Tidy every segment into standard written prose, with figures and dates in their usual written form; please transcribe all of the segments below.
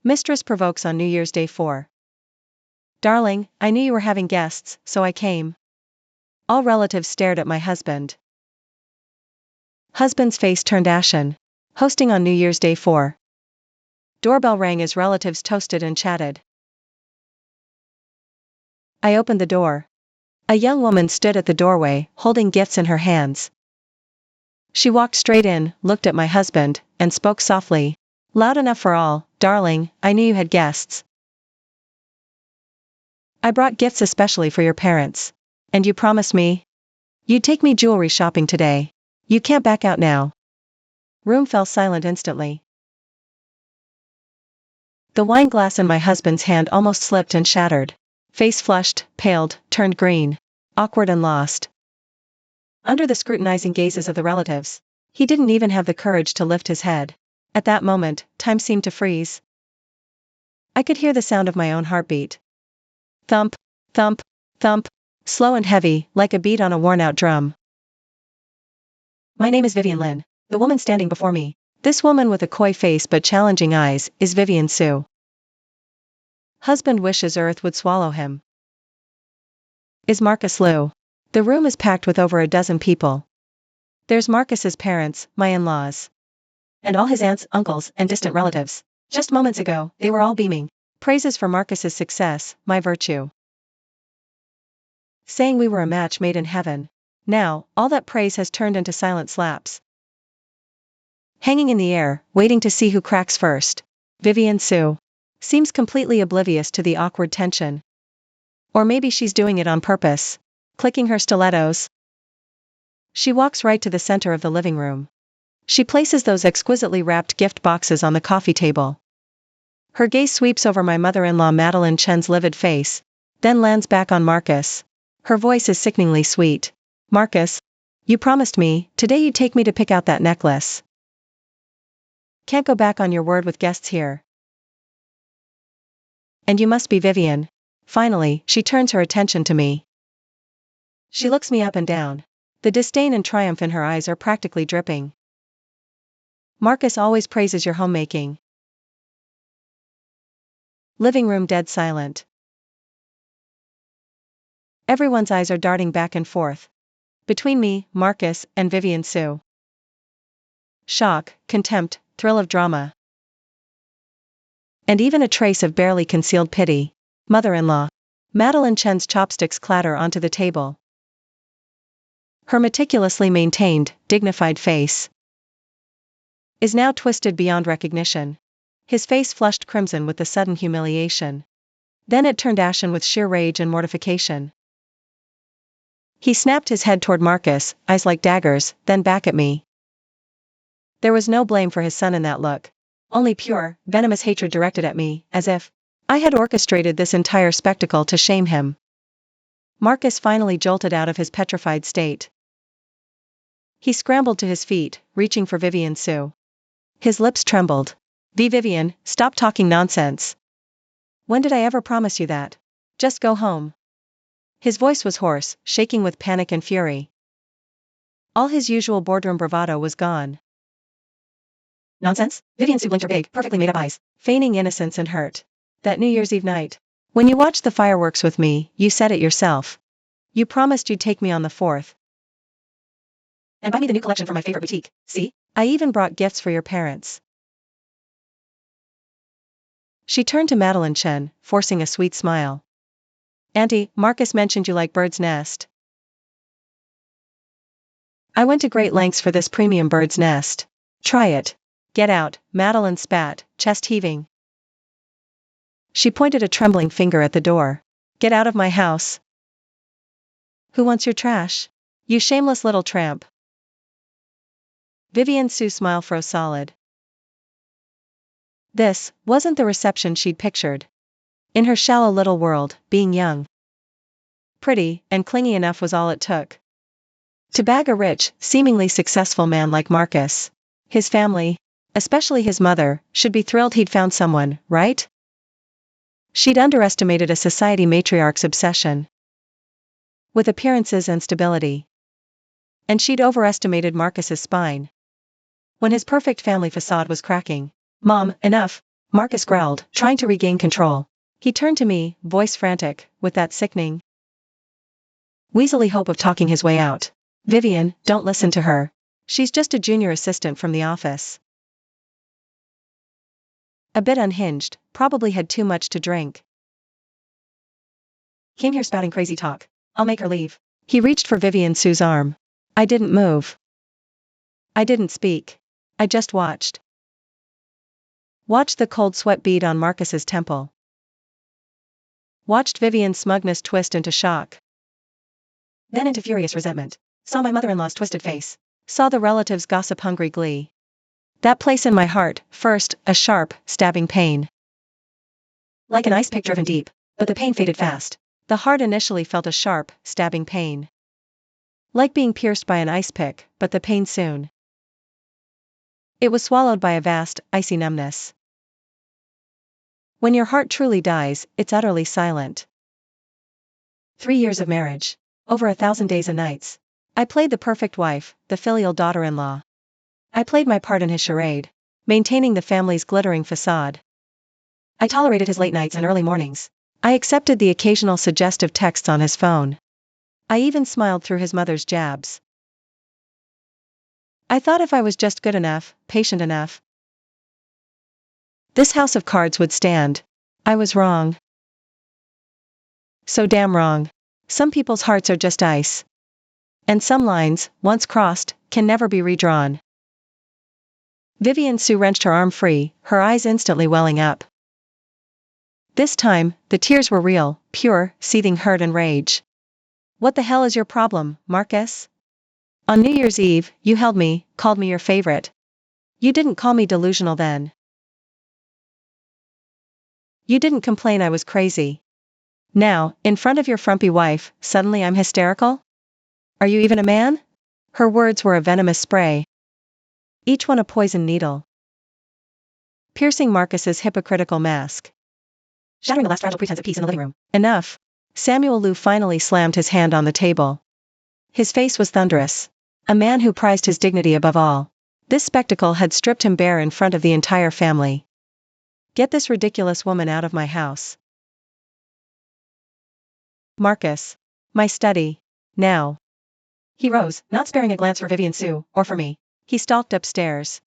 Mistress provokes on New Year's Day 4. Darling, I knew you were having guests, so I came. All relatives stared at my husband. Husband's face turned ashen. Hosting on New Year's Day 4. Doorbell rang as relatives toasted and chatted. I opened the door. A young woman stood at the doorway, holding gifts in her hands. She walked straight in, looked at my husband, and spoke softly. Loud enough for all. Darling, I knew you had guests. I brought gifts especially for your parents. And you promised me you'd take me jewelry shopping today. You can't back out now. Room fell silent instantly. The wine glass in my husband's hand almost slipped and shattered. Face flushed, paled, turned green. Awkward and lost. Under the scrutinizing gazes of the relatives, he didn't even have the courage to lift his head. At that moment, time seemed to freeze. I could hear the sound of my own heartbeat. Thump, thump, thump, slow and heavy, like a beat on a worn-out drum. My name is Vivian Lin, the woman standing before me. This woman with a coy face but challenging eyes is Vivian Sue. Husband wishes Earth would swallow him. Is Marcus Liu. The room is packed with over a dozen people. There's Marcus's parents, my in-laws. And all his aunts, uncles, and distant relatives. Just moments ago, they were all beaming. Praises for Marcus's success, my virtue. Saying we were a match made in heaven. Now, all that praise has turned into silent slaps. Hanging in the air, waiting to see who cracks first. Vivian Sue. Seems completely oblivious to the awkward tension. Or maybe she's doing it on purpose. Clicking her stilettos. She walks right to the center of the living room. She places those exquisitely wrapped gift boxes on the coffee table. Her gaze sweeps over my mother-in-law Madeline Chen's livid face, then lands back on Marcus. Her voice is sickeningly sweet. Marcus, you promised me, today you'd take me to pick out that necklace. Can't go back on your word with guests here. And you must be Vivian. Finally, she turns her attention to me. She looks me up and down. The disdain and triumph in her eyes are practically dripping. Marcus always praises your homemaking. Living room dead silent. Everyone's eyes are darting back and forth. Between me, Marcus, and Vivian Sue. Shock, contempt, thrill of drama. And even a trace of barely concealed pity. Mother-in-law. Madeline Chen's chopsticks clatter onto the table. Her meticulously maintained, dignified face is now twisted beyond recognition. His face flushed crimson with the sudden humiliation. Then it turned ashen with sheer rage and mortification. He snapped his head toward Marcus, eyes like daggers, then back at me. There was no blame for his son in that look. Only pure, venomous hatred directed at me, as if I had orchestrated this entire spectacle to shame him. Marcus finally jolted out of his petrified state. He scrambled to his feet, reaching for Vivian Sue. His lips trembled. Vivian, stop talking nonsense. When did I ever promise you that? Just go home. His voice was hoarse, shaking with panic and fury. All his usual boardroom bravado was gone. Nonsense? Vivian Sue blinked her big, perfectly made-up eyes, feigning innocence and hurt. That New Year's Eve night. When you watched the fireworks with me, you said it yourself. You promised you'd take me on the 4th. And buy me the new collection from my favorite boutique, see? I even brought gifts for your parents. She turned to Madeline Chen, forcing a sweet smile. Auntie, Marcus mentioned you like bird's nest. I went to great lengths for this premium bird's nest. Try it. Get out, Madeline spat, chest heaving. She pointed a trembling finger at the door. Get out of my house. Who wants your trash? You shameless little tramp. Vivian Sue's smile froze solid. This wasn't the reception she'd pictured. In her shallow little world, being young, pretty, and clingy enough was all it took to bag a rich, seemingly successful man like Marcus. His family, especially his mother, should be thrilled he'd found someone, right? She'd underestimated a society matriarch's obsession with appearances and stability. And she'd overestimated Marcus's spine when his perfect family facade was cracking. Mom, enough. Marcus growled, trying to regain control. He turned to me, voice frantic, with that sickening, weaselly hope of talking his way out. Vivian, don't listen to her. She's just a junior assistant from the office. A bit unhinged, probably had too much to drink. Came here spouting crazy talk. I'll make her leave. He reached for Vivian Sue's arm. I didn't move. I didn't speak. I just watched. Watched the cold sweat bead on Marcus's temple. Watched Vivian's smugness twist into shock. Then into furious resentment. Saw my mother-in-law's twisted face. Saw the relatives' gossip-hungry glee. That place in my heart, first, a sharp, stabbing pain. Like an ice pick driven deep, but the pain faded fast. The heart initially felt a sharp, stabbing pain. Like being pierced by an ice pick, but the pain soon. It was swallowed by a vast, icy numbness. When your heart truly dies, it's utterly silent. 3 years of marriage. Over 1,000 days and nights. I played the perfect wife, the filial daughter-in-law. I played my part in his charade, maintaining the family's glittering facade. I tolerated his late nights and early mornings. I accepted the occasional suggestive texts on his phone. I even smiled through his mother's jabs. I thought if I was just good enough, patient enough, this house of cards would stand. I was wrong. So damn wrong. Some people's hearts are just ice. And some lines, once crossed, can never be redrawn. Vivian Sue wrenched her arm free, her eyes instantly welling up. This time, the tears were real, pure, seething hurt and rage. What the hell is your problem, Marcus? On New Year's Eve, you held me, called me your favorite. You didn't call me delusional then. You didn't complain I was crazy. Now, in front of your frumpy wife, suddenly I'm hysterical? Are you even a man? Her words were a venomous spray. Each one a poison needle. Piercing Marcus's hypocritical mask. Shattering the last fragile pretense of peace in the living room. Enough. Samuel Liu finally slammed his hand on the table. His face was thunderous. A man who prized his dignity above all. This spectacle had stripped him bare in front of the entire family. Get this ridiculous woman out of my house. Marcus. My study. Now. He rose, not sparing a glance for Vivian Sue, or for me. He stalked upstairs.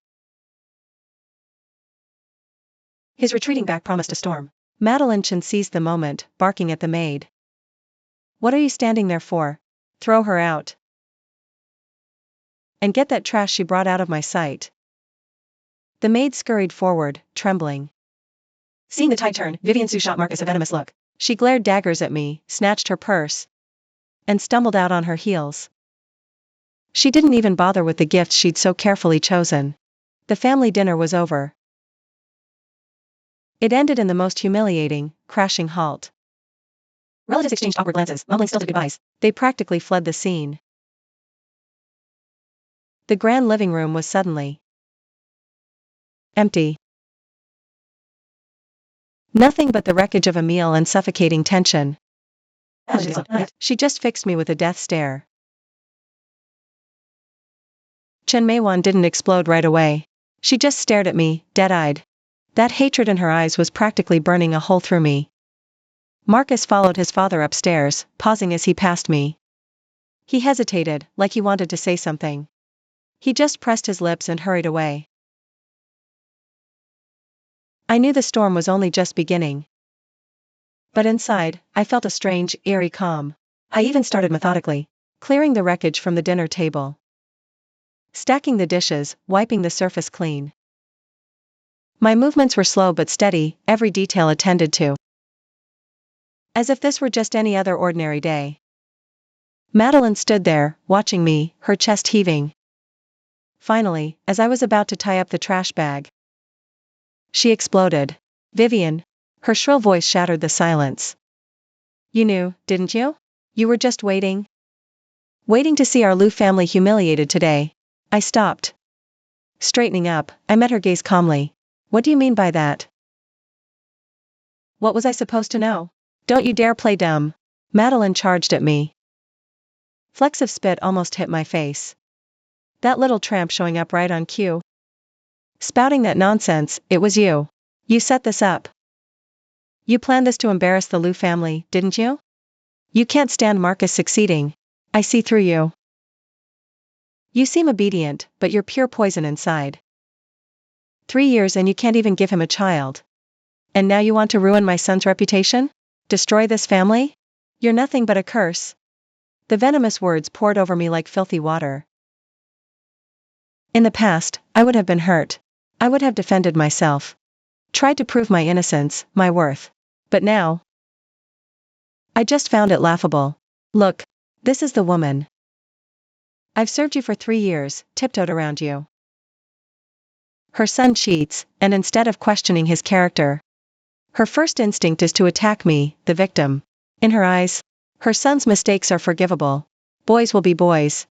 His retreating back promised a storm. Madeline Chen seized the moment, barking at the maid. What are you standing there for? Throw her out. And get that trash she brought out of my sight. The maid scurried forward, trembling. Seeing the tide turn, Vivian Sue shot Marcus a venomous look. She glared daggers at me, snatched her purse, and stumbled out on her heels. She didn't even bother with the gifts she'd so carefully chosen. The family dinner was over. It ended in the most humiliating, crashing halt. Relatives exchanged awkward glances, mumbling stilted goodbyes. They practically fled the scene. The grand living room was suddenly empty. Nothing but the wreckage of a meal and suffocating tension. She just fixed me with a death stare. Chen Meiwan didn't explode right away. She just stared at me, dead-eyed. That hatred in her eyes was practically burning a hole through me. Marcus followed his father upstairs, pausing as he passed me. He hesitated, like he wanted to say something. He just pressed his lips and hurried away. I knew the storm was only just beginning. But inside, I felt a strange, eerie calm. I even started methodically, clearing the wreckage from the dinner table. Stacking the dishes, wiping the surface clean. My movements were slow but steady, every detail attended to. As if this were just any other ordinary day. Madeline stood there, watching me, her chest heaving. Finally, as I was about to tie up the trash bag, she exploded. Vivian. Her shrill voice shattered the silence. You knew, didn't you? You were just waiting? Waiting to see our Liu family humiliated today. I stopped. Straightening up, I met her gaze calmly. What do you mean by that? What was I supposed to know? Don't you dare play dumb. Madeline charged at me. Flecks of spit almost hit my face. That little tramp showing up right on cue. Spouting that nonsense, it was you. You set this up. You planned this to embarrass the Liu family, didn't you? You can't stand Marcus succeeding. I see through you. You seem obedient, but you're pure poison inside. 3 years and you can't even give him a child. And now you want to ruin my son's reputation? Destroy this family? You're nothing but a curse. The venomous words poured over me like filthy water. In the past, I would have been hurt. I would have defended myself. Tried to prove my innocence, my worth. But now, I just found it laughable. Look, this is the woman. I've served you for 3 years, tiptoed around you. Her son cheats, and instead of questioning his character, her first instinct is to attack me, the victim. In her eyes, her son's mistakes are forgivable. Boys will be boys.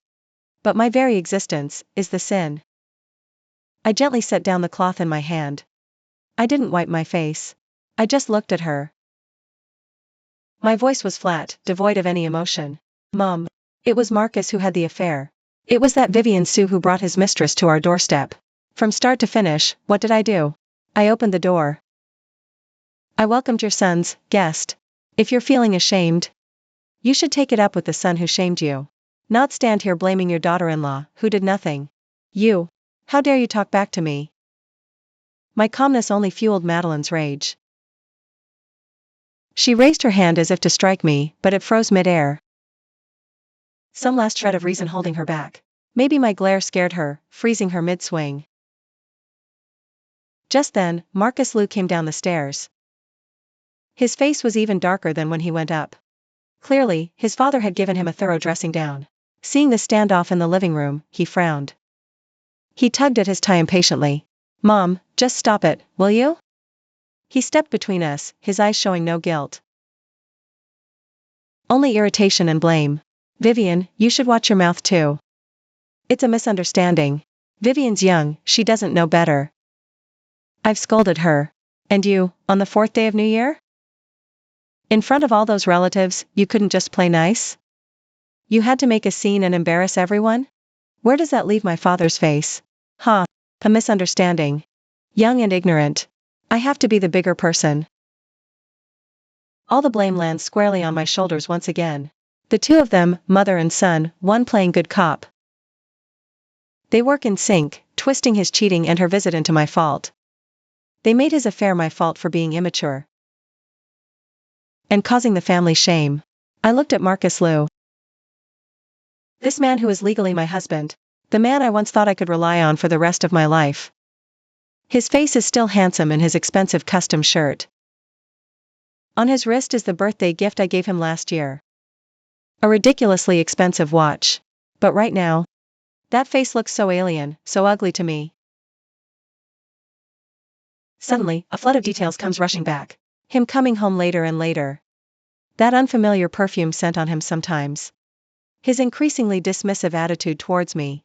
But my very existence is the sin. I gently set down the cloth in my hand. I didn't wipe my face. I just looked at her. My voice was flat, devoid of any emotion. Mom. It was Marcus who had the affair. It was that Vivian Sue who brought his mistress to our doorstep. From start to finish, what did I do? I opened the door. I welcomed your son's guest. If you're feeling ashamed, you should take it up with the son who shamed you. Not stand here blaming your daughter-in-law, who did nothing. You. How dare you talk back to me? My calmness only fueled Madeline's rage. She raised her hand as if to strike me, but it froze mid-air. Some last shred of reason holding her back. Maybe my glare scared her, freezing her mid-swing. Just then, Marcus Liu came down the stairs. His face was even darker than when he went up. Clearly, his father had given him a thorough dressing down. Seeing the standoff in the living room, he frowned. He tugged at his tie impatiently. Mom, just stop it, will you? He stepped between us, his eyes showing no guilt. Only irritation and blame. Vivian, you should watch your mouth too. It's a misunderstanding. Vivian's young, she doesn't know better. I've scolded her. And you, on the 4th day of New Year? In front of all those relatives, you couldn't just play nice? You had to make a scene and embarrass everyone? Where does that leave my father's face? Ha, a misunderstanding. Young and ignorant. I have to be the bigger person. All the blame lands squarely on my shoulders once again. The two of them, mother and son, one playing good cop. They work in sync, twisting his cheating and her visit into my fault. They made his affair my fault for being immature. And causing the family shame. I looked at Marcus Liu. This man who is legally my husband. The man I once thought I could rely on for the rest of my life. His face is still handsome in his expensive custom shirt. On his wrist is the birthday gift I gave him last year. A ridiculously expensive watch. But right now, that face looks so alien, so ugly to me. Suddenly, a flood of details comes rushing back. Him coming home later and later. That unfamiliar perfume scent on him sometimes. His increasingly dismissive attitude towards me.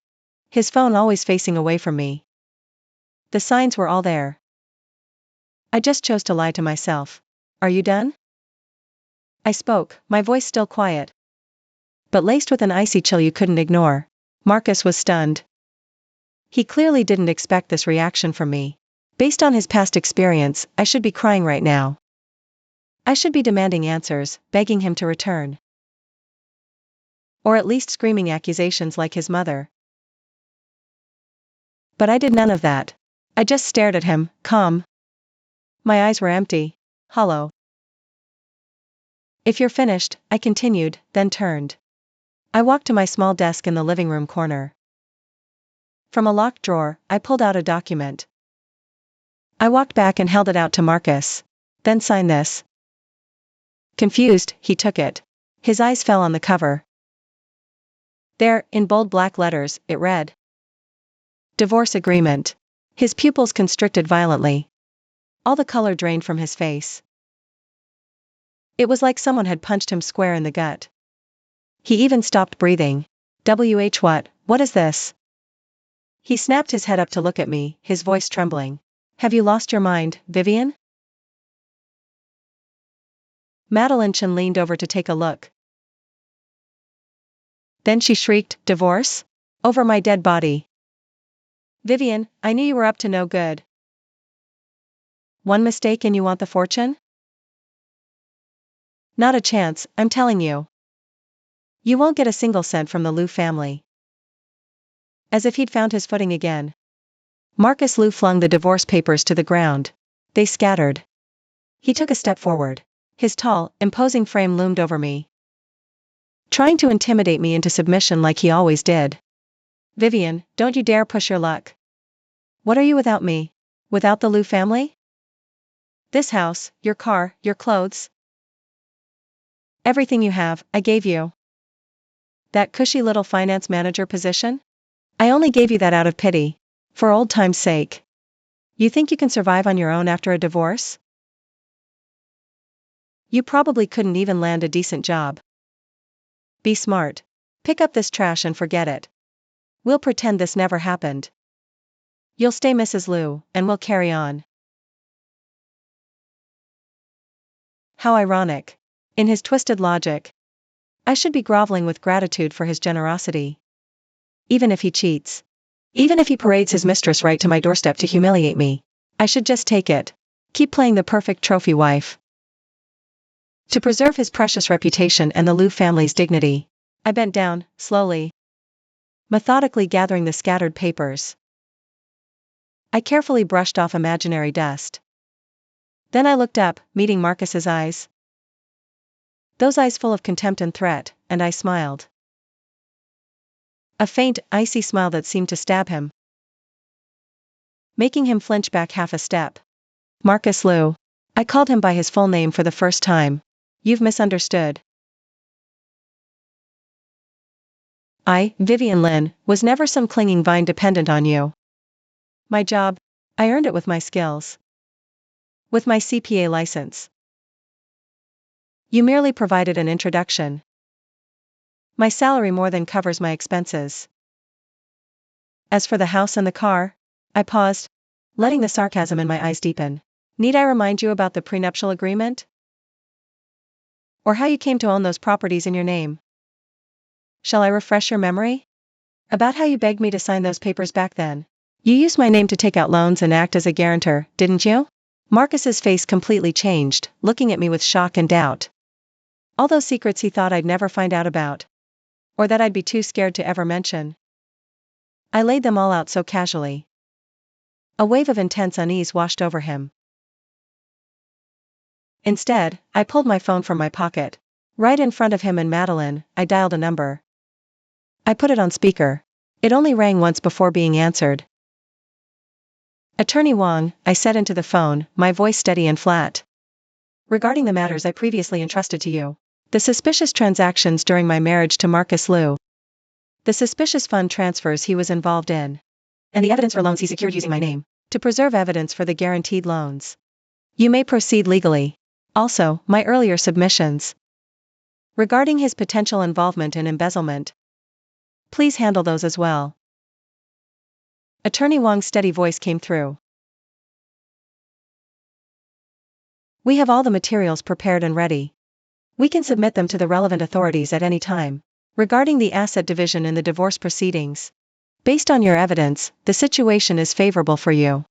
His phone always facing away from me. The signs were all there. I just chose to lie to myself. Are you done? I spoke, my voice still quiet, but laced with an icy chill you couldn't ignore. Marcus was stunned. He clearly didn't expect this reaction from me. Based on his past experience, I should be crying right now. I should be demanding answers, begging him to return. Or at least screaming accusations like his mother. But I did none of that. I just stared at him, calm. My eyes were empty, hollow. If you're finished, I continued, then turned. I walked to my small desk in the living room corner. From a locked drawer, I pulled out a document. I walked back and held it out to Marcus. Then sign this. Confused, he took it. His eyes fell on the cover. There, in bold black letters, it read. Divorce agreement. His pupils constricted violently. All the color drained from his face. It was like someone had punched him square in the gut. He even stopped breathing. What is this? He snapped his head up to look at me, his voice trembling. Have you lost your mind, Vivian? Madeline Chen leaned over to take a look. Then she shrieked, divorce? Over my dead body. Vivian, I knew you were up to no good. One mistake and you want the fortune? Not a chance, I'm telling you. You won't get a single cent from the Liu family. As if he'd found his footing again, Marcus Liu flung the divorce papers to the ground. They scattered. He took a step forward. His tall, imposing frame loomed over me, trying to intimidate me into submission like he always did. Vivian, don't you dare push your luck. What are you without me? Without the Liu family? This house, your car, your clothes. Everything you have, I gave you. That cushy little finance manager position? I only gave you that out of pity. For old time's sake. You think you can survive on your own after a divorce? You probably couldn't even land a decent job. Be smart. Pick up this trash and forget it. We'll pretend this never happened. You'll stay Mrs. Liu, and we'll carry on. How ironic. In his twisted logic, I should be groveling with gratitude for his generosity. Even if he cheats. Even if he parades his mistress right to my doorstep to humiliate me, I should just take it. Keep playing the perfect trophy wife. To preserve his precious reputation and the Liu family's dignity, I bent down, slowly, methodically gathering the scattered papers. I carefully brushed off imaginary dust. Then I looked up, meeting Marcus's eyes. Those eyes full of contempt and threat, and I smiled. A faint, icy smile that seemed to stab him, making him flinch back half a step. Marcus Liu. I called him by his full name for the first time. You've misunderstood. I, Vivian Lin, was never some clinging vine dependent on you. My job, I earned it with my skills. With my CPA license. You merely provided an introduction. My salary more than covers my expenses. As for the house and the car, I paused, letting the sarcasm in my eyes deepen. Need I remind you about the prenuptial agreement? Or how you came to own those properties in your name? Shall I refresh your memory? About how you begged me to sign those papers back then. You used my name to take out loans and act as a guarantor, didn't you? Marcus's face completely changed, looking at me with shock and doubt. All those secrets he thought I'd never find out about. Or that I'd be too scared to ever mention. I laid them all out so casually. A wave of intense unease washed over him. Instead, I pulled my phone from my pocket. Right in front of him and Madeline, I dialed a number. I put it on speaker. It only rang once before being answered. Attorney Wong, I said into the phone, my voice steady and flat. Regarding the matters I previously entrusted to you. The suspicious transactions during my marriage to Marcus Liu. The suspicious fund transfers he was involved in. And the evidence for loans he secured using my name. To preserve evidence for the guaranteed loans. You may proceed legally. Also, my earlier submissions. Regarding his potential involvement in embezzlement. Please handle those as well. Attorney Wong's steady voice came through. We have all the materials prepared and ready. We can submit them to the relevant authorities at any time. Regarding the asset division in the divorce proceedings. Based on your evidence, the situation is favorable for you.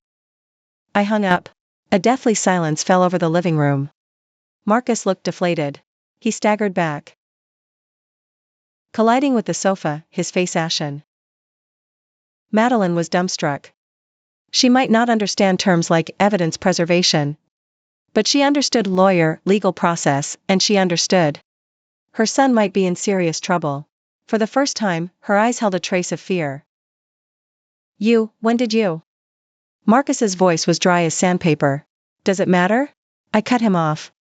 I hung up. A deathly silence fell over the living room. Marcus looked deflated. He staggered back, colliding with the sofa, his face ashen. Madeline was dumbstruck. She might not understand terms like evidence preservation, but she understood lawyer, legal process, and she understood. Her son might be in serious trouble. For the first time, her eyes held a trace of fear. When did you? Marcus's voice was dry as sandpaper. Does it matter? I cut him off.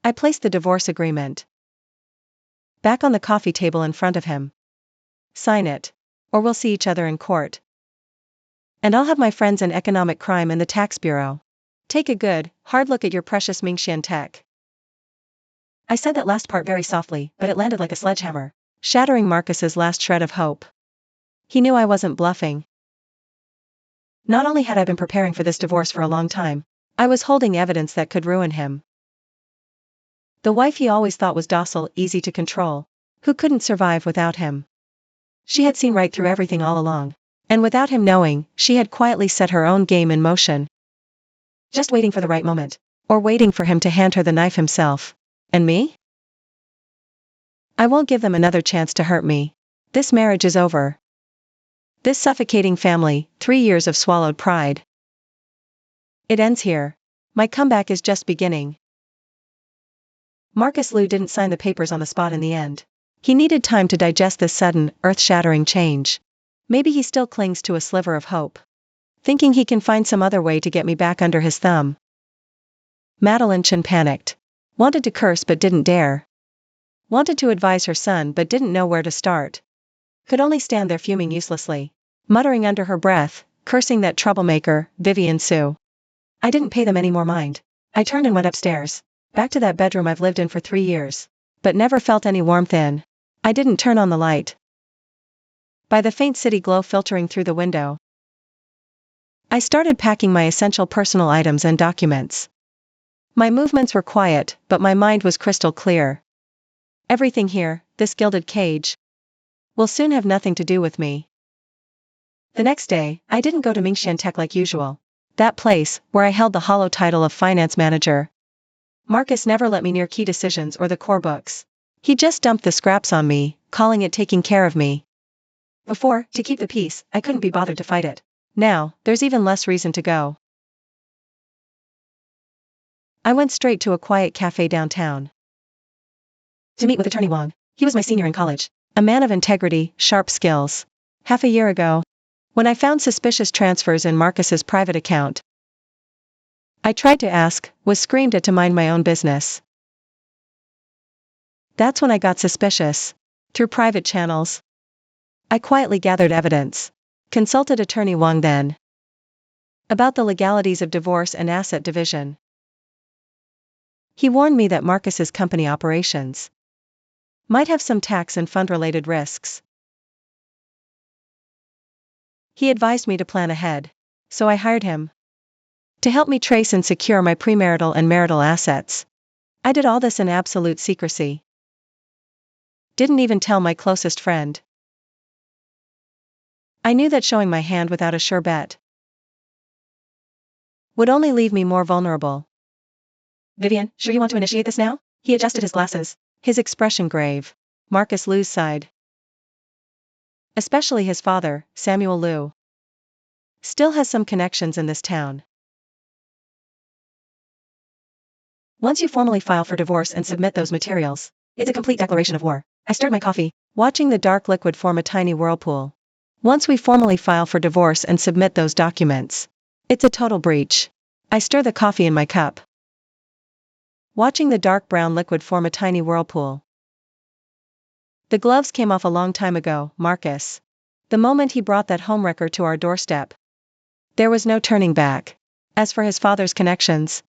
I placed the divorce agreement back on the coffee table in front of him. Sign it. Or we'll see each other in court. And I'll have my friends in economic crime and the tax bureau. Take a good, hard look at your precious Mingxian tech. I said that last part very softly, but it landed like a sledgehammer, shattering Marcus's last shred of hope. He knew I wasn't bluffing. Not only had I been preparing for this divorce for a long time, I was holding evidence that could ruin him. The wife he always thought was docile, easy to control, who couldn't survive without him. She had seen right through everything all along, and without him knowing, she had quietly set her own game in motion. just waiting for the right moment. Or waiting for him to hand her the knife himself. And me? I won't give them another chance to hurt me. This marriage is over. This suffocating family, 3 years of swallowed pride. It ends here. My comeback is just beginning. Marcus Liu didn't sign the papers on the spot in the end. He needed time to digest this sudden, earth-shattering change. Maybe he still clings to a sliver of hope, thinking he can find some other way to get me back under his thumb. Madeline Chen panicked. Wanted to curse but didn't dare. Wanted to advise her son but didn't know where to start. Could only stand there fuming uselessly, muttering under her breath, cursing that troublemaker, Vivian Sue. I didn't pay them any more mind. I turned and went upstairs, back to that bedroom I've lived in for 3 years, but never felt any warmth in. I didn't turn on the light. By the faint city glow filtering through the window, I started packing my essential personal items and documents. My movements were quiet, but my mind was crystal clear. Everything here, this gilded cage, will soon have nothing to do with me. The next day, I didn't go to Mingshan Tech like usual. That place, where I held the hollow title of finance manager. Marcus never let me near key decisions or the core books. He just dumped the scraps on me, calling it taking care of me. Before, to keep the peace, I couldn't be bothered to fight it. Now, there's even less reason to go. I went straight to a quiet cafe downtown to meet with Attorney Wang. He was my senior in college, a man of integrity, sharp skills. Half a year ago, when I found suspicious transfers in Marcus's private account, I tried to ask, was screamed at to mind my own business. That's when I got suspicious. Through private channels, I quietly gathered evidence. Consulted Attorney Wang then about the legalities of divorce and asset division. He warned me that Marcus's company operations might have some tax and fund-related risks. He advised me to plan ahead, so I hired him to help me trace and secure my premarital and marital assets. I did all this in absolute secrecy. Didn't even tell my closest friend. I knew that showing my hand without a sure bet would only leave me more vulnerable. Vivian, sure you want to initiate this now? He adjusted his glasses, his expression grave. Marcus Liu's side, especially his father, Samuel Liu, still has some connections in this town. Once you formally file for divorce and submit those materials, it's a complete declaration of war. I stirred my coffee, watching the dark liquid form a tiny whirlpool. Once we formally file for divorce and submit those documents, it's a total breach. I stir the coffee in my cup, watching the dark brown liquid form a tiny whirlpool. The gloves came off a long time ago, Marcus. The moment he brought that homewrecker to our doorstep. There was no turning back. As for his father's connections,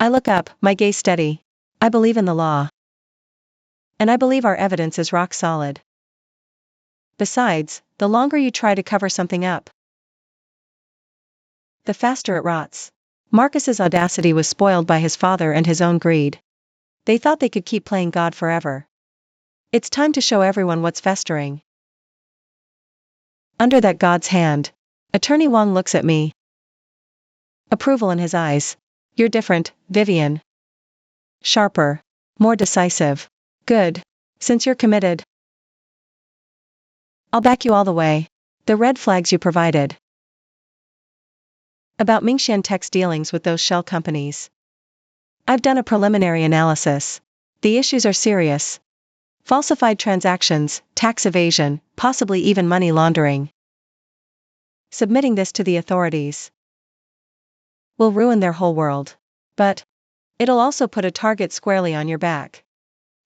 I look up, my gaze steady. I believe in the law. And I believe our evidence is rock solid. Besides, the longer you try to cover something up, the faster it rots. Marcus's audacity was spoiled by his father and his own greed. They thought they could keep playing God forever. It's time to show everyone what's festering under that God's hand. Attorney Wang looks at me. Approval in his eyes. You're different, Vivian. Sharper. More decisive. Good. Since you're committed, I'll back you all the way. The red flags you provided about Mingshan Tech's dealings with those shell companies. I've done a preliminary analysis. The issues are serious. Falsified transactions, tax evasion, possibly even money laundering. Submitting this to the authorities will ruin their whole world. But it'll also put a target squarely on your back.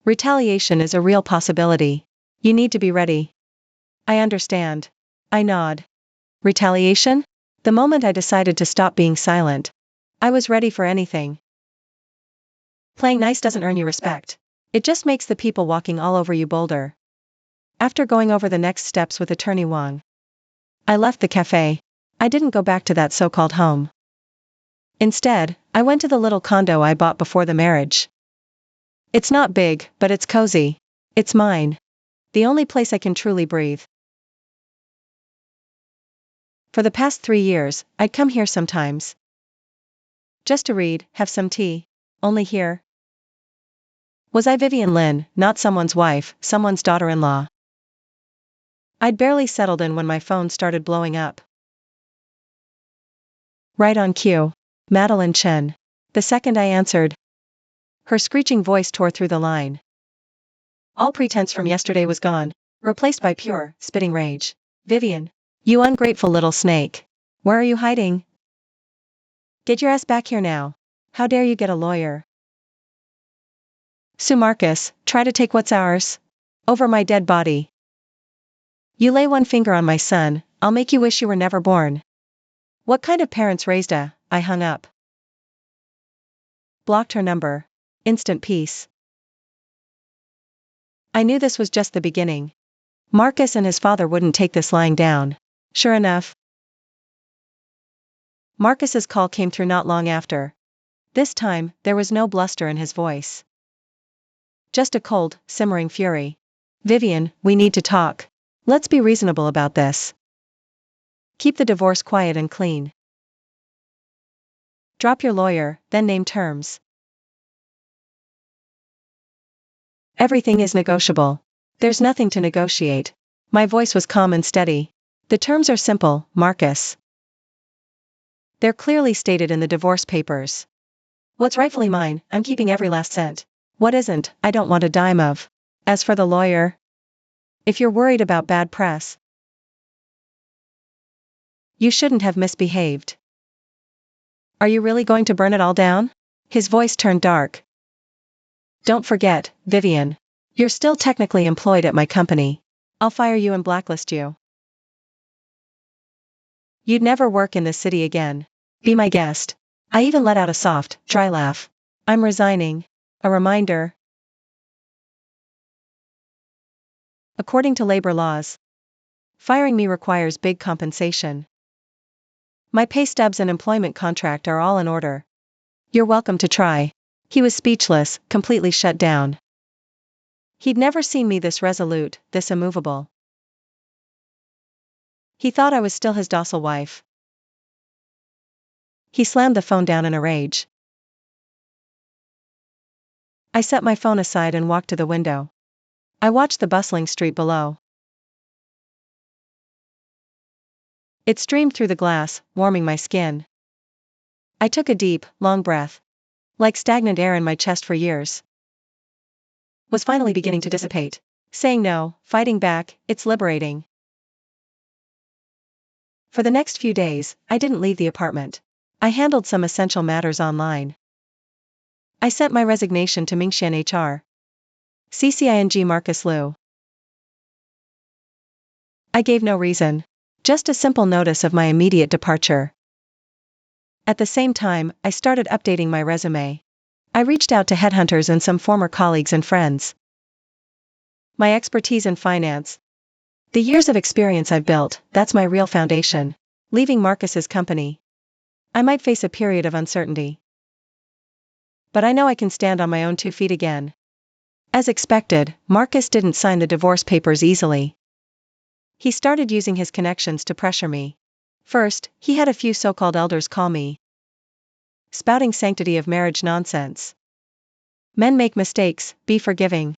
Retaliation is a real possibility. You need to be ready. I understand. I nod. Retaliation? The moment I decided to stop being silent, I was ready for anything. Playing nice doesn't earn you respect. It just makes the people walking all over you bolder. After going over the next steps with Attorney Wang, I left the cafe. I didn't go back to that so-called home. Instead, I went to the little condo I bought before the marriage. It's not big, but it's cozy. It's mine. The only place I can truly breathe. For the past 3 years, I'd come here sometimes, Just to read, have some tea. Only here. Was I Vivian Lynn, not someone's wife, someone's daughter-in-law? I'd barely settled in when my phone started blowing up. Right on cue. Madeline Chen. The second I answered, her screeching voice tore through the line. All pretense from yesterday was gone, replaced by pure, spitting rage. Vivian. You ungrateful little snake. Where are you hiding? Get your ass back here now. How dare you get a lawyer? Sue Marcus, try to take what's ours. Over my dead body. You lay one finger on my son, I'll make you wish you were never born. What kind of parents raised a? I hung up. Blocked her number. Instant peace. I knew this was just the beginning. Marcus and his father wouldn't take this lying down. Sure enough. Marcus's call came through not long after. This time, there was no bluster in his voice. Just a cold, simmering fury. Vivian, we need to talk. Let's be reasonable about this. Keep the divorce quiet and clean. Drop your lawyer, then name terms. Everything is negotiable. There's nothing to negotiate. My voice was calm and steady. The terms are simple, Marcus. They're clearly stated in the divorce papers. What's rightfully mine, I'm keeping every last cent. What isn't, I don't want a dime of. As for the lawyer, if you're worried about bad press, you shouldn't have misbehaved. Are you really going to burn it all down? His voice turned dark. Don't forget, Vivian. You're still technically employed at my company. I'll fire you and blacklist you. You'd never work in this city again. Be my guest. I even let out a soft, dry laugh. I'm resigning. A reminder. According to labor laws, firing me requires big compensation. My pay stubs and employment contract are all in order. You're welcome to try. He was speechless, completely shut down. He'd never seen me this resolute, this immovable. He thought I was still his docile wife. He slammed the phone down in a rage. I set my phone aside and walked to the window. I watched the bustling street below. It streamed through the glass, warming my skin. I took a deep, long breath. Like stagnant air in my chest for years was finally beginning to dissipate. Saying no, fighting back, it's liberating. For the next few days, I didn't leave the apartment. I handled some essential matters online. I sent my resignation to Mingxian HR. CCING Marcus Liu. I gave no reason. Just a simple notice of my immediate departure. At the same time, I started updating my resume. I reached out to headhunters and some former colleagues and friends. My expertise in finance. The years of experience I've built, that's my real foundation. Leaving Marcus's company, I might face a period of uncertainty. But I know I can stand on my own 2 feet again. As expected, Marcus didn't sign the divorce papers easily. He started using his connections to pressure me. First, he had a few so-called elders call me, spouting sanctity of marriage nonsense. Men make mistakes, be forgiving.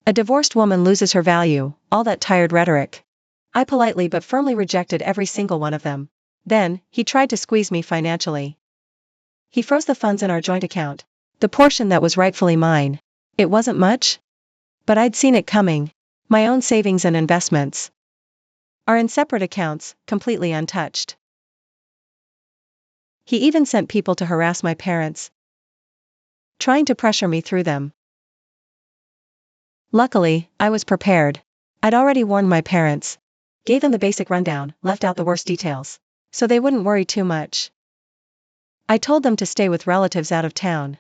A divorced woman loses her value, all that tired rhetoric. I politely but firmly rejected every single one of them. Then, he tried to squeeze me financially. He froze the funds in our joint account, the portion that was rightfully mine. It wasn't much, but I'd seen it coming. My own savings and investments are in separate accounts, completely untouched. He even sent people to harass my parents, trying to pressure me through them. Luckily, I was prepared. I'd already warned my parents, gave them the basic rundown, left out the worst details, so they wouldn't worry too much. I told them to stay with relatives out of town.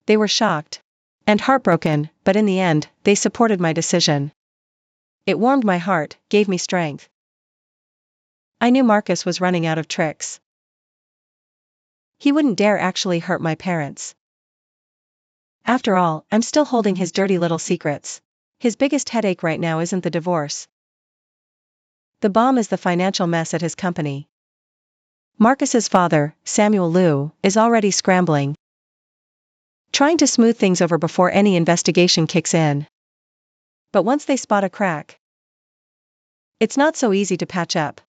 They were shocked and heartbroken, but in the end, they supported my decision. It warmed my heart, gave me strength. I knew Marcus was running out of tricks. He wouldn't dare actually hurt my parents. After all, I'm still holding his dirty little secrets. His biggest headache right now isn't the divorce. The bomb is the financial mess at his company. Marcus's father, Samuel Liu, is already scrambling, trying to smooth things over before any investigation kicks in. But once they spot a crack, it's not so easy to patch up.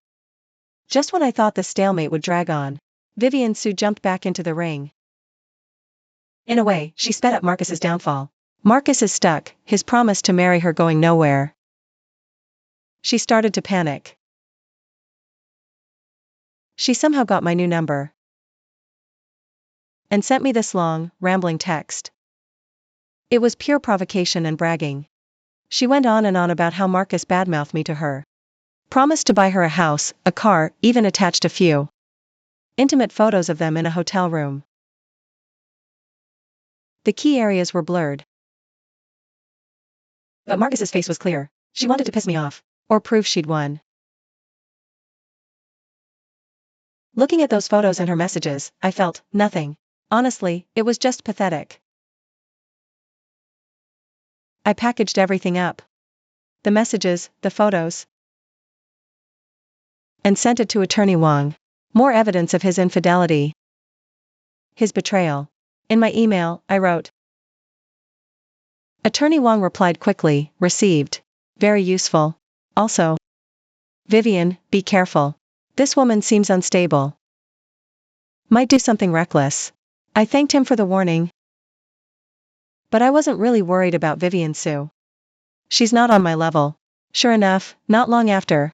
Just when I thought the stalemate would drag on, Vivian Su jumped back into the ring. In a way, she sped up Marcus's downfall. Marcus is stuck, his promise to marry her going nowhere. She started to panic. She somehow got my new number and sent me this long, rambling text. It was pure provocation and bragging. She went on and on about how Marcus badmouthed me to her. Promised to buy her a house, a car, even attached a few intimate photos of them in a hotel room. The key areas were blurred. But Marcus's face was clear. She wanted to piss me off, or prove she'd won. Looking at those photos and her messages, I felt nothing. Honestly, it was just pathetic. I packaged everything up. The messages, the photos, and sent it to Attorney Wang. More evidence of his infidelity. His betrayal. In my email, I wrote. Attorney Wang replied quickly, received. Very useful. Also. Vivian, be careful. This woman seems unstable. Might do something reckless. I thanked him for the warning. But I wasn't really worried about Vivian Su. She's not on my level. Sure enough, not long after.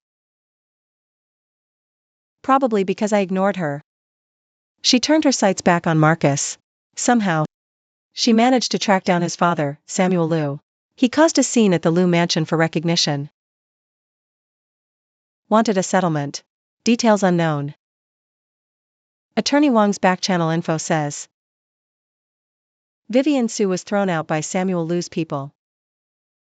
Probably because I ignored her. She turned her sights back on Marcus. Somehow. She managed to track down his father, Samuel Liu. He caused a scene at the Liu mansion for recognition. Wanted a settlement. Details unknown. Attorney Wang's backchannel info says. Vivian Su was thrown out by Samuel Liu's people.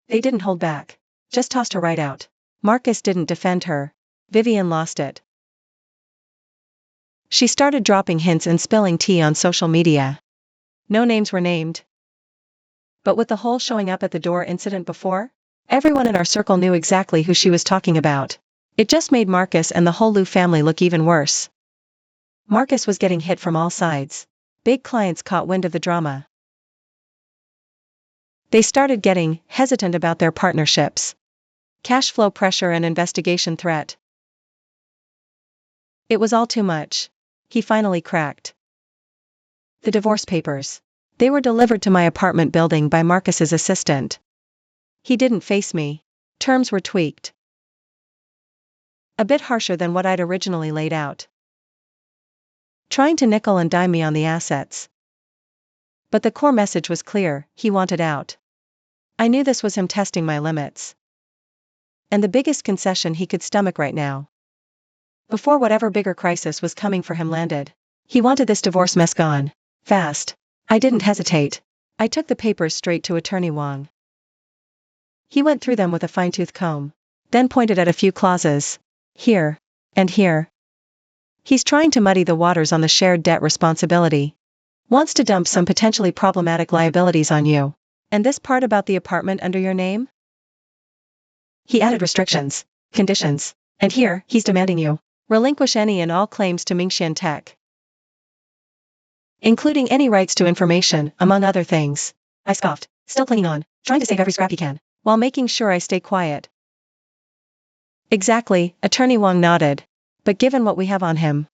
They didn't hold back. Just tossed her right out. Marcus didn't defend her. Vivian lost it. She started dropping hints and spilling tea on social media. No names were named. But with the whole showing up at the door incident before, everyone in our circle knew exactly who she was talking about. It just made Marcus and the whole Liu family look even worse. Marcus was getting hit from all sides. Big clients caught wind of the drama. They started getting hesitant about their partnerships. Cash flow pressure and investigation threat. It was all too much. He finally cracked. The divorce papers. They were delivered to my apartment building by Marcus's assistant. He didn't face me. Terms were tweaked. A bit harsher than what I'd originally laid out. Trying to nickel and dime me on the assets. But the core message was clear, he wanted out. I knew this was him testing my limits. And the biggest concession he could stomach right now. Before whatever bigger crisis was coming for him landed. He wanted this divorce mess gone. Fast. I didn't hesitate. I took the papers straight to Attorney Wang. He went through them with a fine-tooth comb. Then pointed at a few clauses. Here. And here. He's trying to muddy the waters on the shared debt responsibility. Wants to dump some potentially problematic liabilities on you. And this part about the apartment under your name? He added restrictions, conditions, and here, he's demanding you relinquish any and all claims to Mingxian Tech. Including any rights to information, among other things. I scoffed, still clinging on, trying to save every scrap he can, while making sure I stay quiet. Exactly, Attorney Wang nodded. But given what we have on him,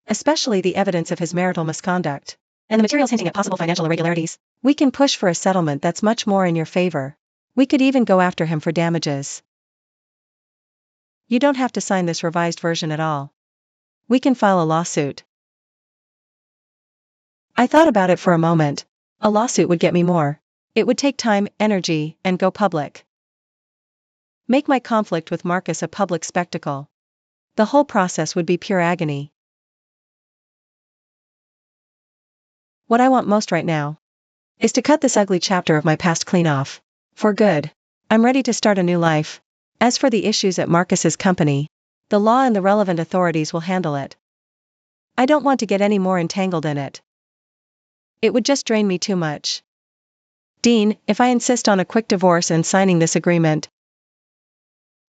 especially the evidence of his marital misconduct, and the materials hinting at possible financial irregularities, we can push for a settlement that's much more in your favor. We could even go after him for damages. You don't have to sign this revised version at all. We can file a lawsuit. I thought about it for a moment. A lawsuit would get me more. It would take time, energy, and go public. Make my conflict with Marcus a public spectacle. The whole process would be pure agony. What I want most right now is to cut this ugly chapter of my past clean off. For good. I'm ready to start a new life. As for the issues at Marcus's company, the law and the relevant authorities will handle it. I don't want to get any more entangled in it. It would just drain me too much. Dean, if I insist on a quick divorce and signing this agreement,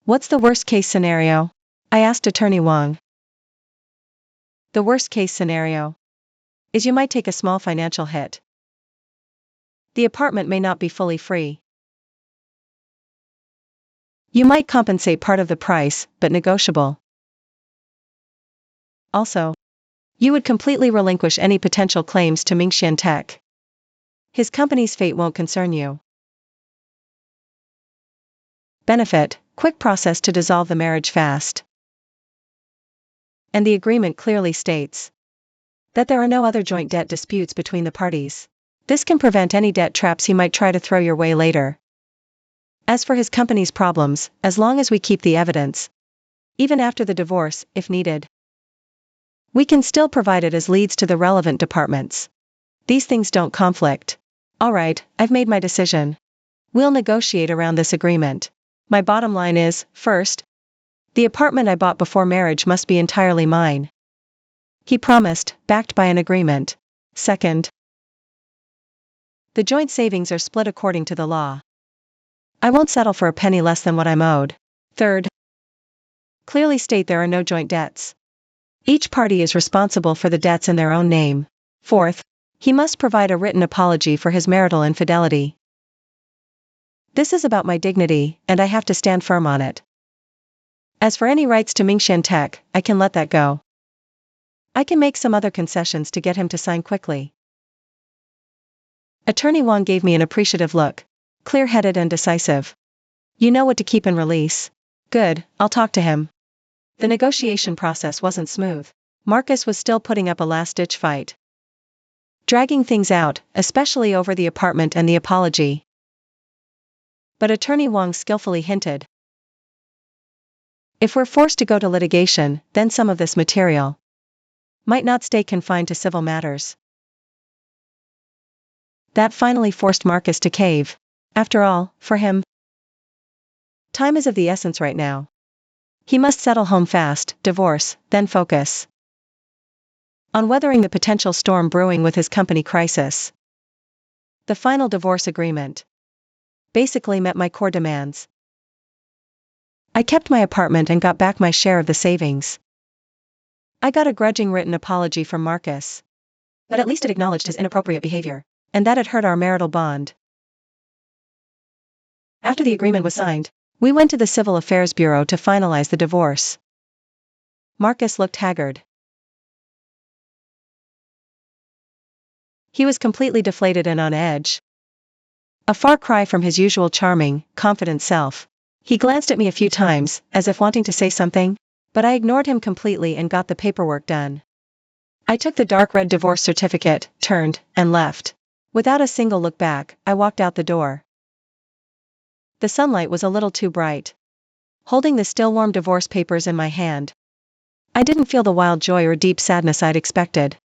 what's the worst case scenario? I asked Attorney Wang. The worst case scenario is you might take a small financial hit. The apartment may not be fully free. You might compensate part of the price, but negotiable. Also, you would completely relinquish any potential claims to Mingxian Tech. His company's fate won't concern you. Benefit: quick process to dissolve the marriage fast. And the agreement clearly states that there are no other joint debt disputes between the parties. This can prevent any debt traps he might try to throw your way later. As for his company's problems, as long as we keep the evidence, even after the divorce, if needed, we can still provide it as leads to the relevant departments. These things don't conflict. Alright, I've made my decision. We'll negotiate around this agreement. My bottom line is, first, the apartment I bought before marriage must be entirely mine. He promised, backed by an agreement. Second, the joint savings are split according to the law. I won't settle for a penny less than what I'm owed. Third, clearly state there are no joint debts. Each party is responsible for the debts in their own name. Fourth, he must provide a written apology for his marital infidelity. This is about my dignity, and I have to stand firm on it. As for any rights to Mingxian Tech, I can let that go. I can make some other concessions to get him to sign quickly. Attorney Wang gave me an appreciative look. Clear-headed and decisive. You know what to keep and release. Good, I'll talk to him. The negotiation process wasn't smooth. Marcus was still putting up a last-ditch fight, dragging things out, especially over the apartment and the apology. But Attorney Wang skillfully hinted, if we're forced to go to litigation, then some of this material might not stay confined to civil matters. That finally forced Marcus to cave. After all, for him, time is of the essence right now. He must settle home fast, divorce, then focus on weathering the potential storm brewing with his company crisis. The final divorce agreement basically met my core demands. I kept my apartment and got back my share of the savings. I got a grudging written apology from Marcus, but at least it acknowledged his inappropriate behavior, and that it hurt our marital bond. After the agreement was signed, we went to the Civil Affairs Bureau to finalize the divorce. Marcus looked haggard. He was completely deflated and on edge. A far cry from his usual charming, confident self. He glanced at me a few times, as if wanting to say something, but I ignored him completely and got the paperwork done. I took the dark red divorce certificate, turned, and left. Without a single look back, I walked out the door. The sunlight was a little too bright. Holding the still warm divorce papers in my hand, I didn't feel the wild joy or deep sadness I'd expected.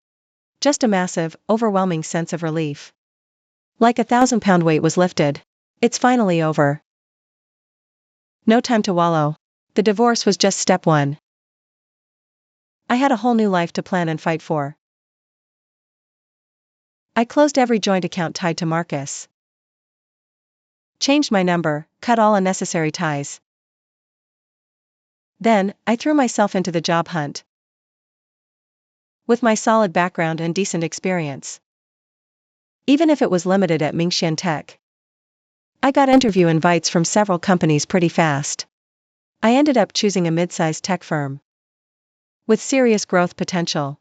Just a massive, overwhelming sense of relief. Like a 1,000-pound weight was lifted. It's finally over. No time to wallow. The divorce was just step one. I had a whole new life to plan and fight for. I closed every joint account tied to Marcus. Changed my number, cut all unnecessary ties. Then, I threw myself into the job hunt. With my solid background and decent experience, even if it was limited at Mingxian Tech, I got interview invites from several companies pretty fast. I ended up choosing a mid-sized tech firm with serious growth potential.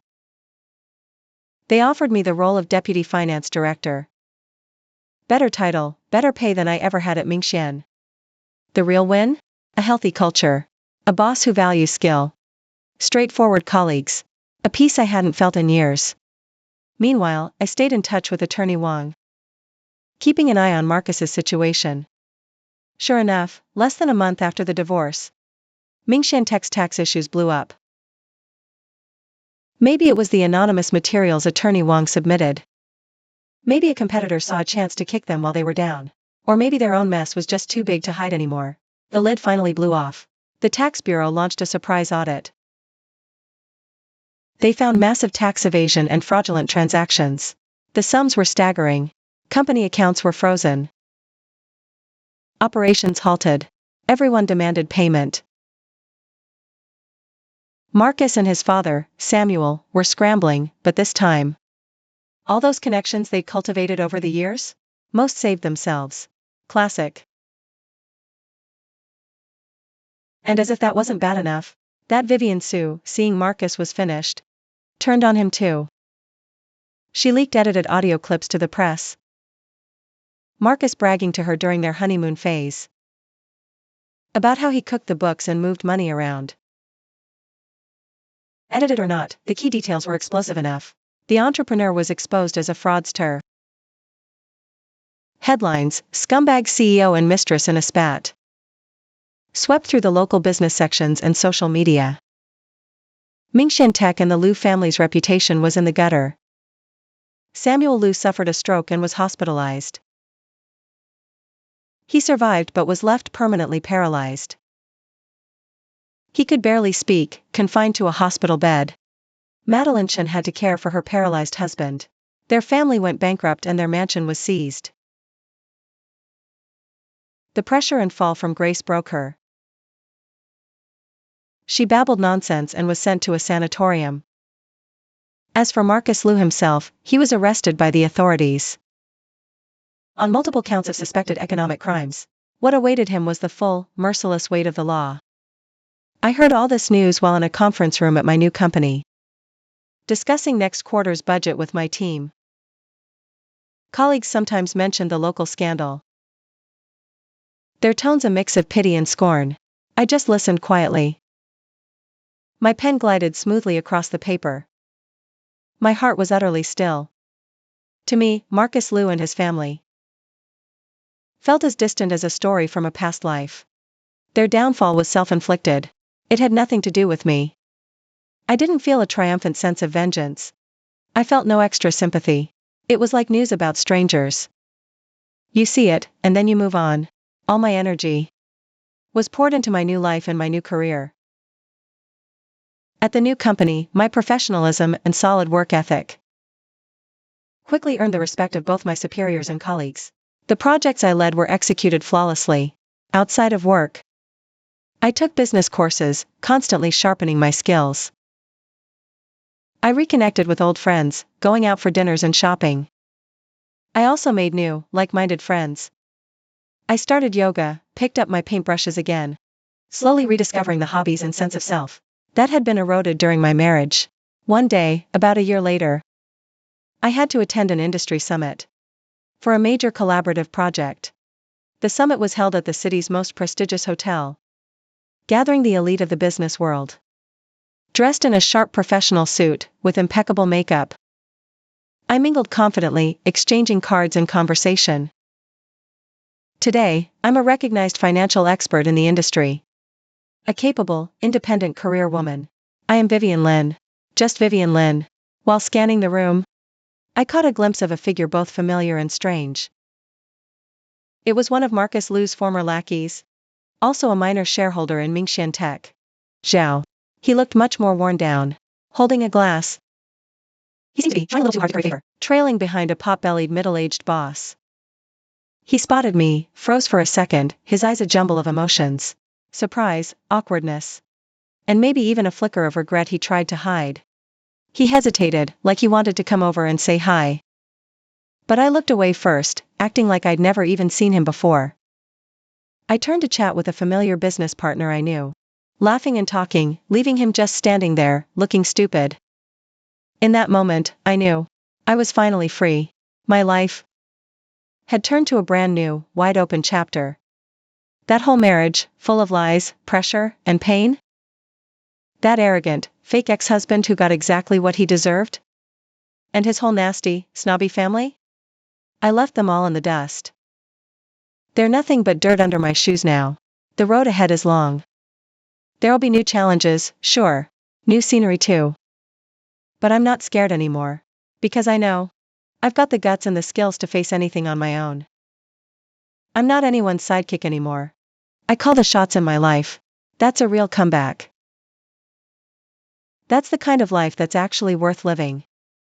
They offered me the role of Deputy Finance Director. Better title, better pay than I ever had at Mingxian. The real win? A healthy culture. A boss who values skill. Straightforward colleagues. A peace I hadn't felt in years. Meanwhile, I stayed in touch with Attorney Wang, keeping an eye on Marcus's situation. Sure enough, less than a month after the divorce, Mingxian Tech's tax issues blew up. Maybe it was the anonymous materials Attorney Wang submitted. Maybe a competitor saw a chance to kick them while they were down. Or maybe their own mess was just too big to hide anymore. The lid finally blew off. The tax bureau launched a surprise audit. They found massive tax evasion and fraudulent transactions. The sums were staggering. Company accounts were frozen. Operations halted. Everyone demanded payment. Marcus and his father, Samuel, were scrambling, but this time, all those connections they'd cultivated over the years? Most saved themselves. Classic. And as if that wasn't bad enough, that Vivian Sue, seeing Marcus was finished, turned on him too. She leaked edited audio clips to the press. Marcus bragging to her during their honeymoon phase about how he cooked the books and moved money around. Edited or not, the key details were explosive enough. The entrepreneur was exposed as a fraudster. Headlines: Scumbag CEO and Mistress in a spat. Swept through the local business sections and social media. Mingxian Tech and the Liu family's reputation was in the gutter. Samuel Liu suffered a stroke and was hospitalized. He survived but was left permanently paralyzed. He could barely speak, confined to a hospital bed. Madeline Chen had to care for her paralyzed husband. Their family went bankrupt and their mansion was seized. The pressure and fall from grace broke her. She babbled nonsense and was sent to a sanatorium. As for Marcus Liu himself, he was arrested by the authorities on multiple counts of suspected economic crimes. What awaited him was the full, merciless weight of the law. I heard all this news while in a conference room at my new company, discussing next quarter's budget with my team. Colleagues sometimes mentioned the local scandal. Their tones a mix of pity and scorn. I just listened quietly. My pen glided smoothly across the paper. My heart was utterly still. To me, Marcus Liu and his family felt as distant as a story from a past life. Their downfall was self-inflicted. It had nothing to do with me. I didn't feel a triumphant sense of vengeance. I felt no extra sympathy. It was like news about strangers. You see it, and then you move on. All my energy was poured into my new life and my new career. At the new company, my professionalism and solid work ethic quickly earned the respect of both my superiors and colleagues. The projects I led were executed flawlessly. Outside of work, I took business courses, constantly sharpening my skills. I reconnected with old friends, going out for dinners and shopping. I also made new, like-minded friends. I started yoga, picked up my paintbrushes again, slowly rediscovering the hobbies and sense of self that had been eroded during my marriage. One day, about a year later, I had to attend an industry summit for a major collaborative project. The summit was held at the city's most prestigious hotel, gathering the elite of the business world. Dressed in a sharp professional suit, with impeccable makeup, I mingled confidently, exchanging cards and conversation. Today, I'm a recognized financial expert in the industry. A capable, independent career woman. I am Vivian Lin. Just Vivian Lin. While scanning the room, I caught a glimpse of a figure both familiar and strange. It was one of Marcus Liu's former lackeys, also a minor shareholder in Mingxian Tech. Zhao. He looked much more worn down, holding a glass. He seemed to be trying a little too hard to curry favor, trailing behind a pot-bellied middle-aged boss. He spotted me, froze for a second, his eyes a jumble of emotions. Surprise, awkwardness, and maybe even a flicker of regret he tried to hide. He hesitated, like he wanted to come over and say hi. But I looked away first, acting like I'd never even seen him before. I turned to chat with a familiar business partner I knew, laughing and talking, leaving him just standing there, looking stupid. In that moment, I knew I was finally free. My life had turned to a brand new, wide-open chapter. That whole marriage, full of lies, pressure, and pain? That arrogant, fake ex-husband who got exactly what he deserved? And his whole nasty, snobby family? I left them all in the dust. They're nothing but dirt under my shoes now. The road ahead is long. There'll be new challenges, sure. New scenery too. But I'm not scared anymore. Because I know I've got the guts and the skills to face anything on my own. I'm not anyone's sidekick anymore. I call the shots in my life. That's a real comeback. That's the kind of life that's actually worth living.